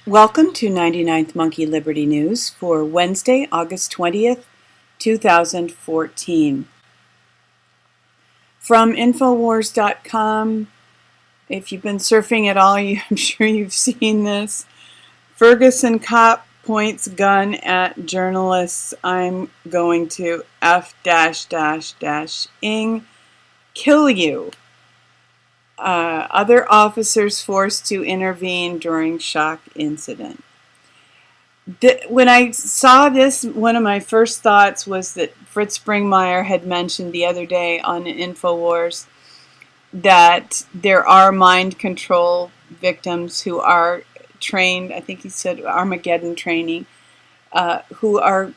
Welcome to 99th Monkey Liberty News for Wednesday, August 20th, 2014. From Infowars.com, if you've been surfing at all, I'm sure you've seen this. Ferguson Cop Points Gun at journalists. I'm going to F-ing kill you. Other officers forced to intervene during shock incident. When I saw this, one of my first thoughts was that Fritz Springmeier had mentioned the other day on Infowars that there are mind control victims who are trained, I think he said Armageddon training, who are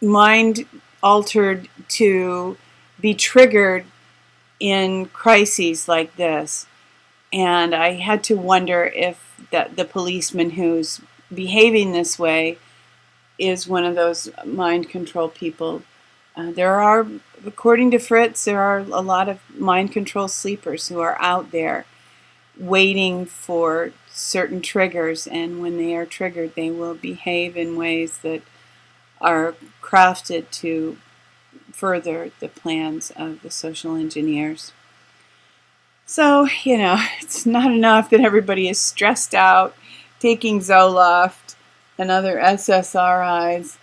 mind altered to be triggered in crises like this. And I had to wonder if the policeman who's behaving this way is one of those mind control people. There are, according to Fritz, there are a lot of mind control sleepers who are out there waiting for certain triggers, and when they are triggered they will behave in ways that are crafted to further the plans of the social engineers. So, it's not enough that everybody is stressed out, taking Zoloft and other SSRIs,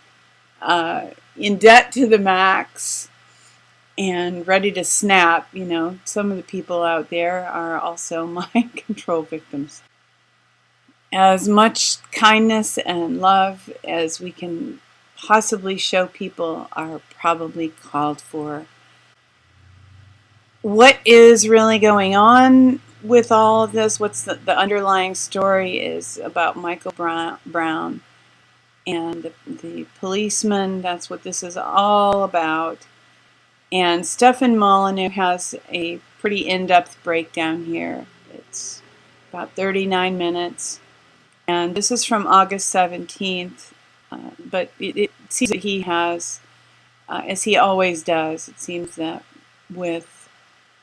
in debt to the max, and ready to snap. Some of the people out there are also mind control victims. As much kindness and love as we can possibly show people are probably called for. What is really going on with all of this? What's the underlying story is about Michael Brown and the policeman. That's what this is all about. And Stefan Molyneux has a pretty in-depth breakdown here. It's about 39 minutes. And this is from August 17th. But it seems that he has, as he always does, it seems that with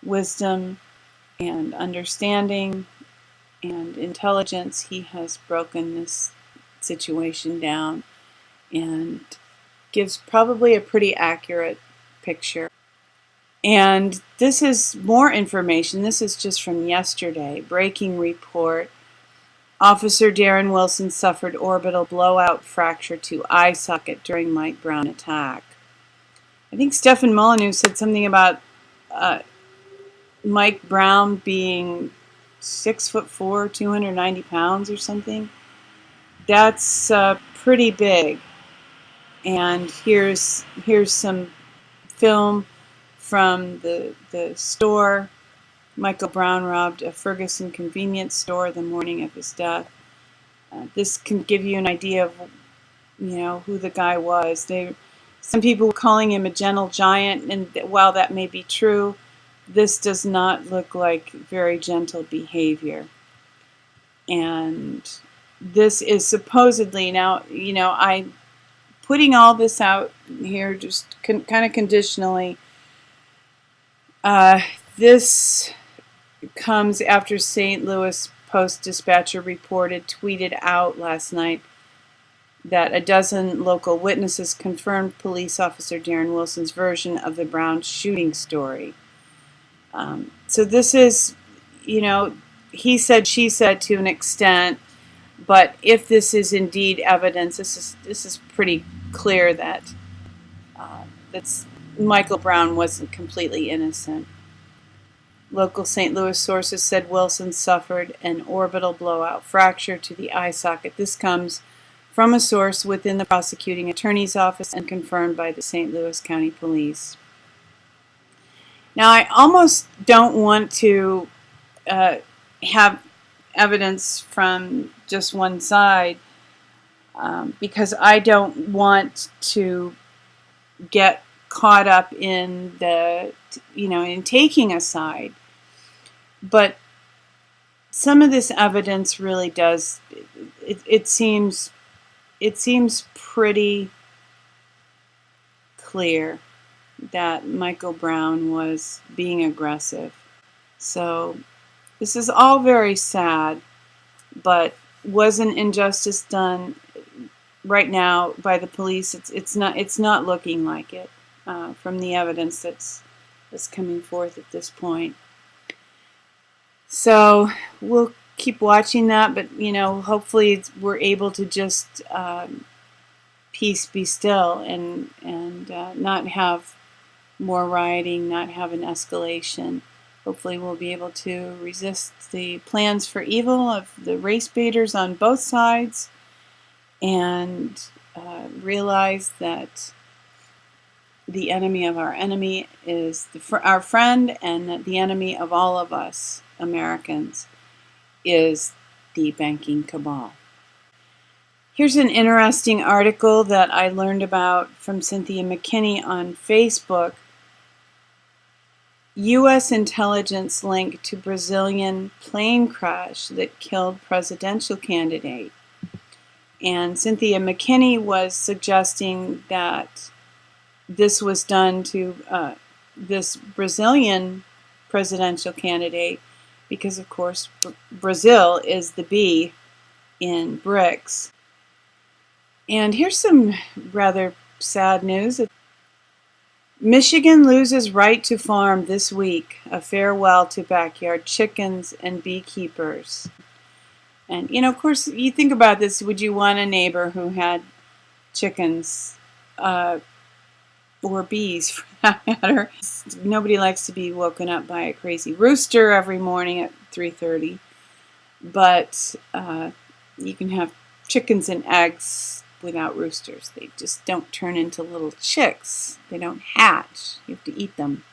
wisdom and understanding and intelligence, he has broken this situation down and gives probably a pretty accurate picture. And this is more information. This is just from yesterday. Breaking report. Officer Darren Wilson suffered orbital blowout fracture to eye socket during Mike Brown attack. I think Stefan Molyneux said something about Mike Brown being 6'4", 290 pounds or something. That's pretty big. And here's some film from the store. Michael Brown robbed a Ferguson convenience store the morning of his death. This can give you an idea of, who the guy was. Some people were calling him a gentle giant, and while that may be true, this does not look like very gentle behavior. And this is supposedly, now, I'm putting all this out here just kind of conditionally. This comes after St. Louis Post-Dispatcher tweeted out last night that a dozen local witnesses confirmed police officer Darren Wilson's version of the Brown shooting story. So this is, he said, she said to an extent, but if this is indeed evidence, this is pretty clear that Michael Brown wasn't completely innocent. Local St. Louis sources said Wilson suffered an orbital blowout fracture to the eye socket. This comes from a source within the prosecuting attorney's office and confirmed by the St. Louis County Police. Now, I almost don't want to have evidence from just one side because I don't want to get caught up in in taking a side. But some of this evidence really does, it seems pretty clear that Michael Brown was being aggressive. So this is all very sad, but was an injustice done right now by the police. It's not looking like it from the evidence that's coming forth at this point. So we'll keep watching that, but hopefully we're able to just peace be still and not have more rioting, not have an escalation. Hopefully we'll be able to resist the plans for evil of the race baiters on both sides and realize that the enemy of our enemy is our friend, and that the enemy of all of us Americans is the banking cabal. Here's an interesting article that I learned about from Cynthia McKinney on Facebook. U.S. intelligence linked to Brazilian plane crash that killed presidential candidate. And Cynthia McKinney was suggesting that this was done to this Brazilian presidential candidate because, of course, Brazil is the B in BRICS. And here's some rather sad news. Michigan loses right to farm this week. A farewell to backyard chickens and beekeepers. And, of course, you think about this. Would you want a neighbor who had chickens or bees, for that matter? Nobody likes to be woken up by a crazy rooster every morning at 3:30. But you can have chickens and eggs without roosters. They just don't turn into little chicks. They don't hatch. You have to eat them.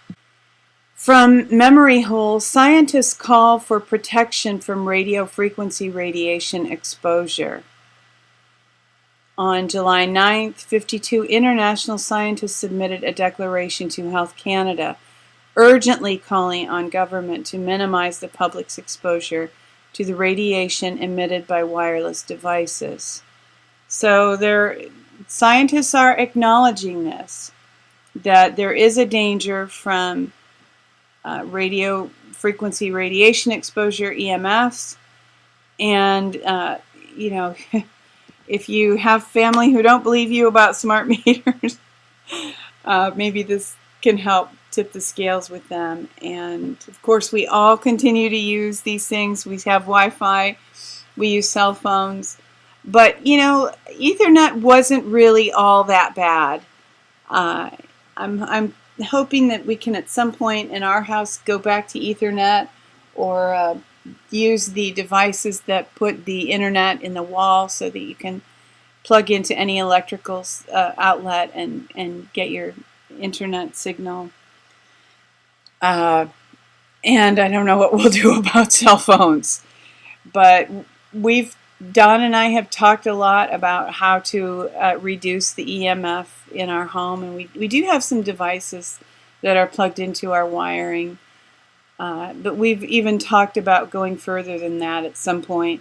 From memory hole, scientists call for protection from radio frequency radiation exposure. On July 9th, 52 international scientists submitted a declaration to Health Canada, urgently calling on government to minimize the public's exposure to the radiation emitted by wireless devices. So scientists are acknowledging this, that there is a danger from radio frequency radiation exposure, EMFs, and if you have family who don't believe you about smart meters, maybe this can help tip the scales with them. And of course, we all continue to use these things. We have Wi-Fi, we use cell phones, but Ethernet wasn't really all that bad. I'm hoping that we can at some point in our house go back to Ethernet or use the devices that put the internet in the wall so that you can plug into any electrical outlet and get your internet signal. And I don't know what we'll do about cell phones, but Don and I have talked a lot about how to reduce the EMF in our home, and we do have some devices that are plugged into our wiring, but we've even talked about going further than that at some point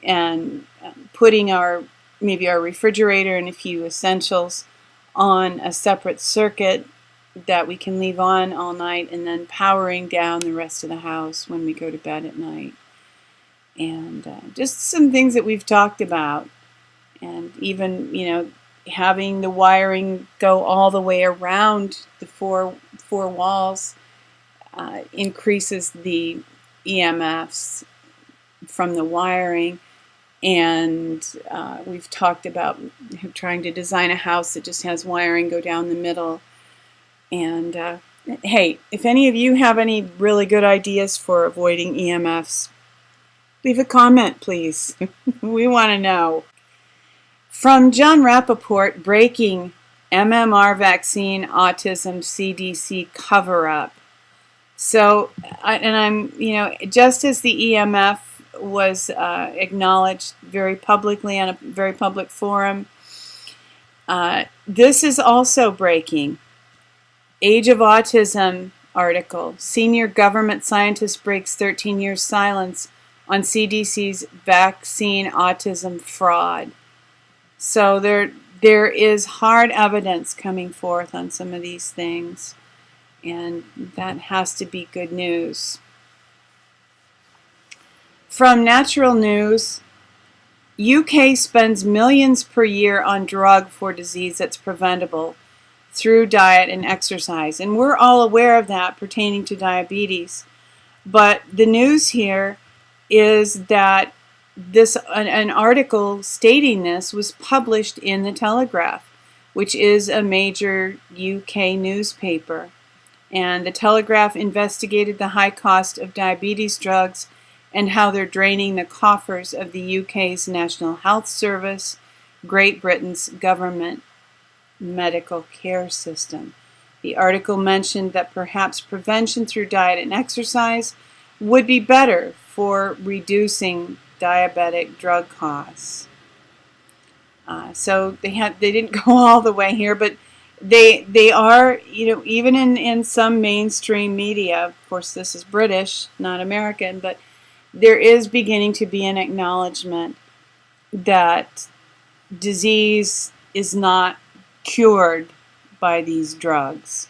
and putting maybe our refrigerator and a few essentials on a separate circuit that we can leave on all night, and then powering down the rest of the house when we go to bed at night. And just some things that we've talked about, and even having the wiring go all the way around the four walls increases the EMFs from the wiring. And we've talked about trying to design a house that just has wiring go down the middle. And hey, if any of you have any really good ideas for avoiding EMFs, leave a comment, please. We want to know. From John Rappaport, breaking MMR vaccine autism CDC cover-up. So, I'm just as the EMF was acknowledged very publicly on a very public forum, this is also breaking. Age of Autism article. Senior government scientist breaks 13 years silence on CDC's vaccine autism fraud. So there is hard evidence coming forth on some of these things, and that has to be good news. From Natural News, UK spends millions per year on drug for disease that's preventable through diet and exercise. And we're all aware of that pertaining to diabetes. But the news here is that an article stating this was published in the Telegraph, which is a major UK newspaper. And the Telegraph investigated the high cost of diabetes drugs and how they're draining the coffers of the UK's National Health Service, Great Britain's government medical care system. The article mentioned that perhaps prevention through diet and exercise would be better for reducing diabetic drug costs. So they didn't go all the way here, but they are, even in some mainstream media. Of course, this is British, not American, but there is beginning to be an acknowledgement that disease is not cured by these drugs,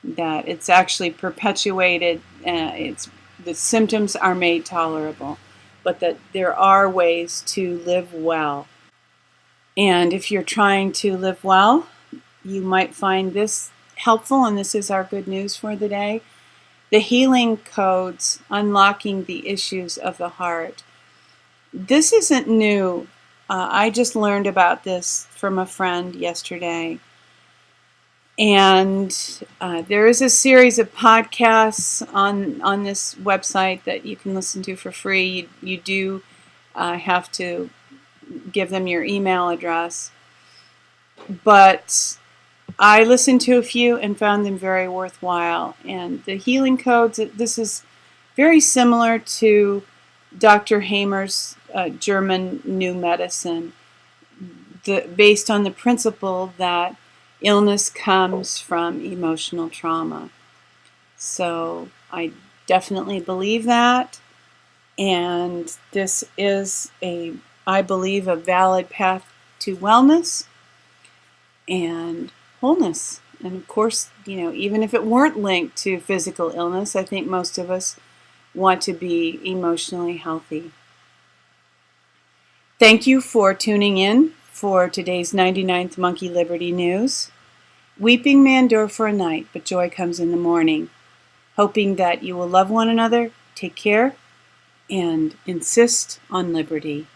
that it's actually perpetuated, the symptoms are made tolerable, but that there are ways to live well. And if you're trying to live well, you might find this helpful, and this is our good news for the day. The healing codes, unlocking the issues of the heart. This isn't new. I just learned about this from a friend yesterday. And there is a series of podcasts on this website that you can listen to for free. You do have to give them your email address. But I listened to a few and found them very worthwhile. And the healing codes, this is very similar to Dr. Hamer's German New Medicine, based on the principle that illness comes from emotional trauma. So I definitely believe that. And this is, I believe, a valid path to wellness and wholeness. And of course, even if it weren't linked to physical illness, I think most of us want to be emotionally healthy. Thank you for tuning in for today's 99th Monkey Liberty News. Weeping may endure for a night, but joy comes in the morning. Hoping that you will love one another, take care, and insist on liberty.